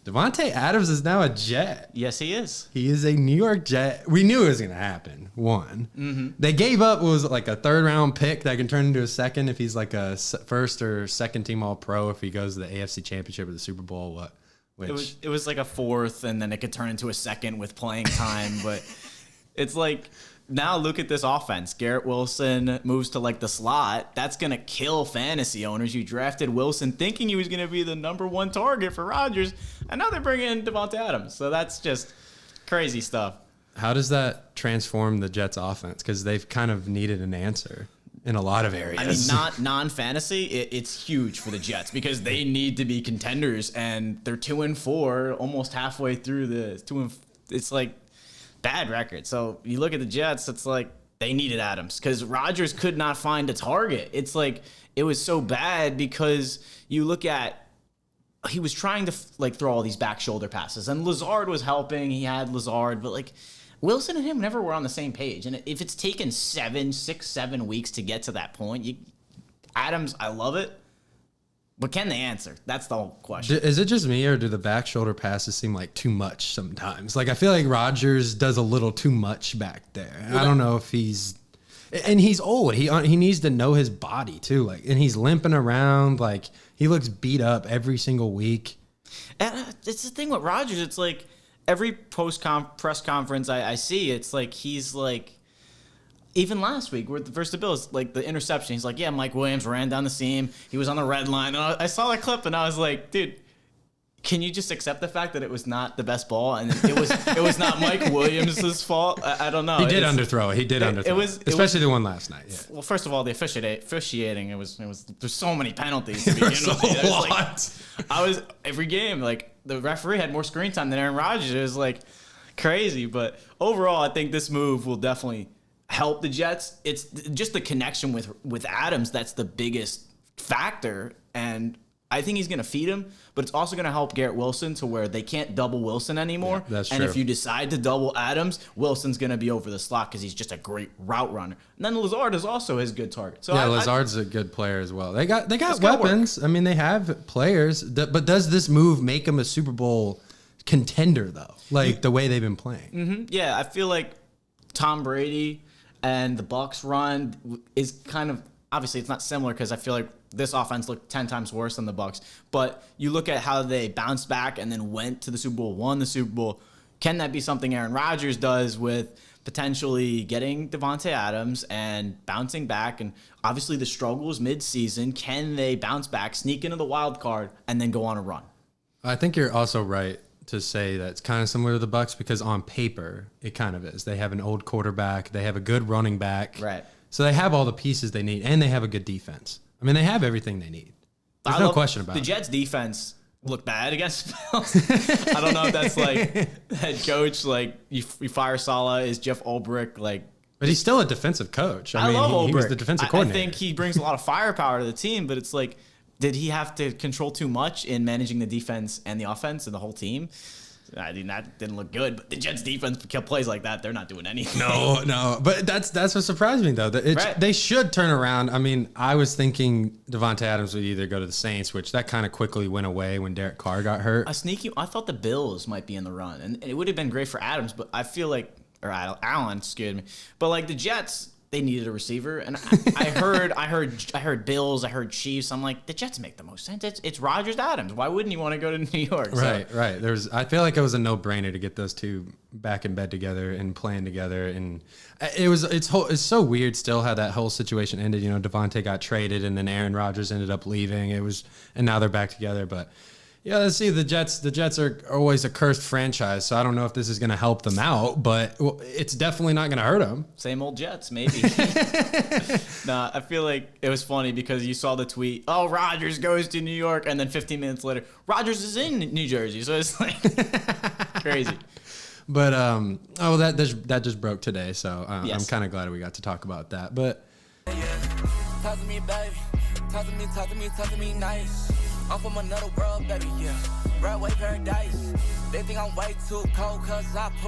Davante Adams is now a Jet. Yes, he is. He is a New York Jet. We knew it was going to happen. They gave up, what was it, like a 3rd-round pick that can turn into a second if he's like a first or second team All-Pro if he goes to the AFC Championship or the Super Bowl. It was like a 4th, and then it could turn into a 2nd with playing time. But it's like, now look at this offense. Garrett Wilson moves to like the slot. That's going to kill fantasy owners. You drafted Wilson thinking he was going to be the #1 target for Rodgers, and now they're bringing in Davante Adams. So that's just crazy stuff. How does that transform the Jets offense? Because they've kind of needed an answer in a lot of areas. I mean, not non-fantasy, it's huge for the Jets because they need to be contenders, and they're 2-4, almost halfway through the it's like bad record. So you look at the Jets, it's like they needed Adams because Rodgers could not find a target. It's like it was so bad because you look at, he was trying to like throw all these back shoulder passes, and Lazard was helping. He had Lazard, but like Wilson and him never were on the same page. And if it's taken 7 weeks to get to that point, Adams, I love it. But can they answer? That's the whole question. Is it just me, or do the back shoulder passes seem like too much sometimes? Like, I feel like Rodgers does a little too much back there. Well, I don't know if he's old. He needs to know his body too. Like, and he's limping around. Like, he looks beat up every single week. And it's the thing with Rodgers. It's like every press conference I see, it's like he's like, even last week versus the Bills, like the interception, he's like, yeah, Mike Williams ran down the seam. He was on the red line. And I saw that clip and I was like, dude, can you just accept the fact that it was not the best ball and it was not Mike Williams' fault? I don't know. He did underthrow it. Especially the one last night. Yeah. Well, first of all, the officiating, it was there's so many penalties to begin with. I was every game, like the referee had more screen time than Aaron Rodgers. It was like crazy. But overall, I think this move will definitely help the Jets. It's just the connection with Adams that's the biggest factor, and I think he's going to feed him, but it's also going to help Garrett Wilson to where they can't double Wilson anymore. Yeah, that's true. And if you decide to double Adams, Wilson's going to be over the slot because he's just a great route runner. And then Lazard is also his good target. So yeah, Lazard's a good player as well. They got weapons. I mean, they have players, but does this move make them a Super Bowl contender though? Like the way they've been playing. Mm-hmm. Yeah, I feel like Tom Brady and the Bucs run is kind of, obviously it's not similar because I feel like this offense looked 10 times worse than the Bucs. But you look at how they bounced back and then went to the Super Bowl, won the Super Bowl. Can that be something Aaron Rodgers does with potentially getting Davante Adams and bouncing back? And obviously the struggles mid-season. Can they bounce back, sneak into the wild card, and then go on a run? I think you're also right to say that it's kind of similar to the Bucs because on paper it kind of is. They have an old quarterback. They have a good running back. Right. So they have all the pieces they need, and they have a good defense. I mean, they have everything they need. There's no question about it. The Jets' defense looked bad against the Bills. I don't know if that's like head coach, like you fire Saleh, is Jeff Ulbrich, like. But he's still a defensive coach. I mean, love Ulbrich. He was the defensive coordinator. I think he brings a lot of firepower to the team, but it's like, did he have to control too much in managing the defense and the offense and the whole team? I mean, that didn't look good, but the Jets defense plays like that. They're not doing anything. No. But that's what surprised me, though. Right. They should turn around. I mean, I was thinking Davante Adams would either go to the Saints, which that kind of quickly went away when Derek Carr got hurt. I thought the Bills might be in the run, and it would have been great for Adams, but I feel like, or Allen, excuse me. But like the Jets, they needed a receiver, and I heard Bills, I heard Chiefs. I'm like, the Jets make the most sense. It's Rodgers Adams. Why wouldn't you want to go to New York? Right. I feel like it was a no-brainer to get those two back in bed together and playing together, and it's so weird still how that whole situation ended. You know, Davante got traded, and then Aaron Rodgers ended up leaving. And now they're back together, but. Yeah, let's see. The Jets are always a cursed franchise, so I don't know if this is going to help them out, but it's definitely not going to hurt them. Same old Jets, maybe. Nah, I feel like it was funny because you saw the tweet, oh, Rodgers goes to New York, and then 15 minutes later, Rodgers is in New Jersey, so it's like crazy. But, that just broke today, so yes. I'm kind of glad we got to talk about that. But talk to me, baby. Talk to me nice. I'm from another world, baby, yeah. Broadway paradise. They think I'm way too cold, cause I put my